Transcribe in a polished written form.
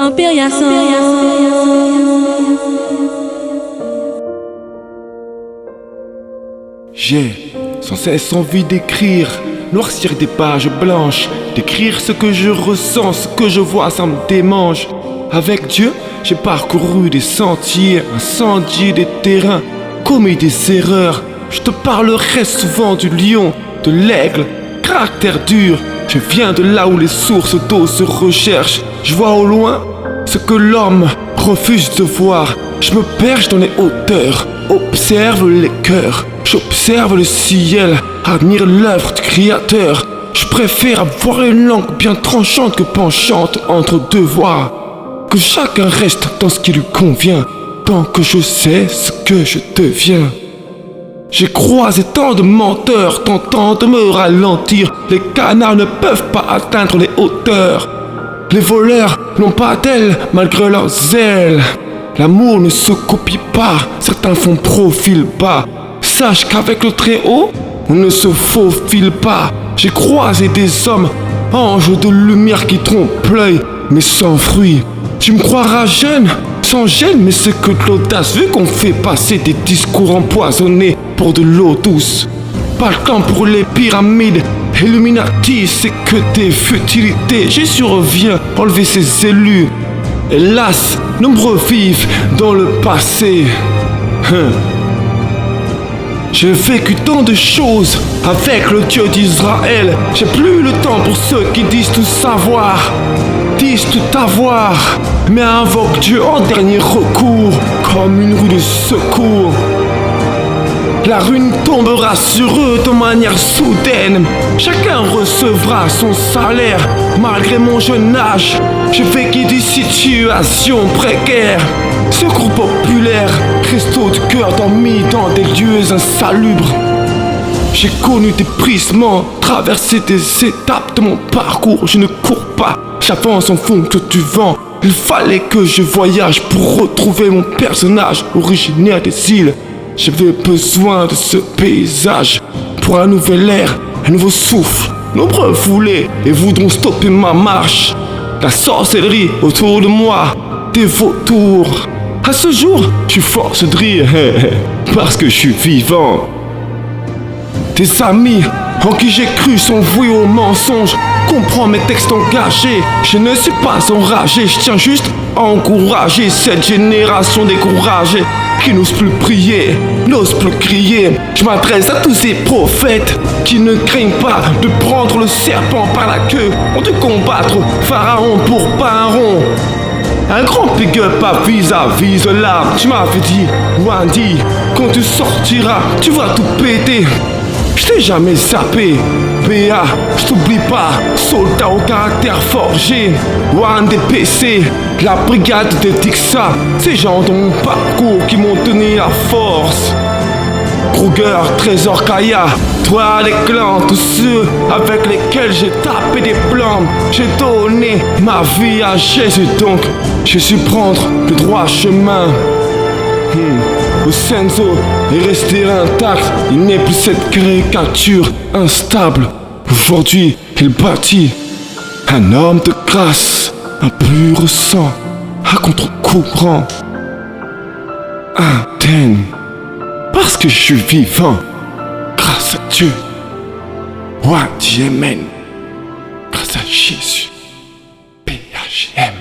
Empyria J'ai sans cesse envie d'écrire, noircir des pages blanches, d'écrire ce que je ressens, ce que je vois, ça me démange. Avec Dieu, j'ai parcouru des sentiers, incendié des terrains, commis des erreurs. Je te parlerai souvent du lion, de l'aigle, caractère dur. Je viens de là où les sources d'eau se recherchent. Je vois au loin ce que l'homme refuse de voir. Je me perche dans les hauteurs, observe les cœurs. J'observe le ciel, admire l'œuvre du Créateur. Je préfère avoir une langue bien tranchante que penchante entre deux voix. Que chacun reste dans ce qui lui convient, tant que je sais ce que je deviens. J'ai croisé tant de menteurs, tentant de me ralentir. Les canards ne peuvent pas atteindre les hauteurs. Les voleurs n'ont pas d'ailes malgré leurs ailes. L'amour ne se copie pas, certains font profil bas. Sache qu'avec le Très-Haut, on ne se faufile pas. J'ai croisé des hommes, anges de lumière qui trompent l'œil, mais sans fruit. Tu me croiras jeune, sans gêne, mais c'est que de l'audace. Vu qu'on fait passer des discours empoisonnés pour de l'eau douce. Pas le temps pour les pyramides, Illuminati, c'est que des futilités. Jésus revient enlever ses élus. Hélas, nombreux vivent dans le passé. J'ai vécu tant de choses avec le Dieu d'Israël. J'ai plus le temps pour ceux qui disent tout savoir, disent tout avoir, mais invoquent Dieu en dernier recours, comme une rue de secours. La ruine tombera sur eux de manière soudaine. Chacun recevra son salaire. Malgré mon jeune âge, j'ai vécu des situations précaires. Secours populaire, resto de cœur dormi dans des lieux insalubres. J'ai connu des brisements, traversé des étapes de mon parcours. Je ne cours pas, j'avance en fonction du vent. Il fallait que je voyage pour retrouver mon personnage originaire des îles. J'avais besoin de ce paysage pour un nouvel air, un nouveau souffle. Nombreux voulaient et voudront stopper ma marche. La sorcellerie autour de moi, des vautours. À ce jour, je suis force de rire parce que je suis vivant. Tes amis en qui j'ai cru sont voués au mensonge. Comprends mes textes engagés, je ne suis pas enragé. Je tiens juste à encourager cette génération découragée qui n'ose plus prier, n'ose plus crier. Je m'adresse à tous ces prophètes qui ne craignent pas de prendre le serpent par la queue ou de combattre Pharaon pour pas un rond. Un grand big up à vis-à-vis de là. Tu m'avais dit, Wendy, quand tu sortiras, tu vas tout péter. Je t'ai jamais zappé, PA, je t'oublie pas, soldat au caractère forgé. One DPC, la brigade de Tixa, ces gens dans mon parcours qui m'ont donné la force. Kruger, Trésor Kaya, toi les clans, tous ceux avec lesquels j'ai tapé des plans. J'ai donné ma vie à Jésus, donc j'ai su prendre le droit chemin. Le Senzo est resté intact, il n'est plus cette caricature instable. Aujourd'hui, il bâtit un homme de grâce, un pur sang, à contre-courant, indemne. Parce que je suis vivant, grâce à Dieu. Amen. Grâce à Jésus. PHM.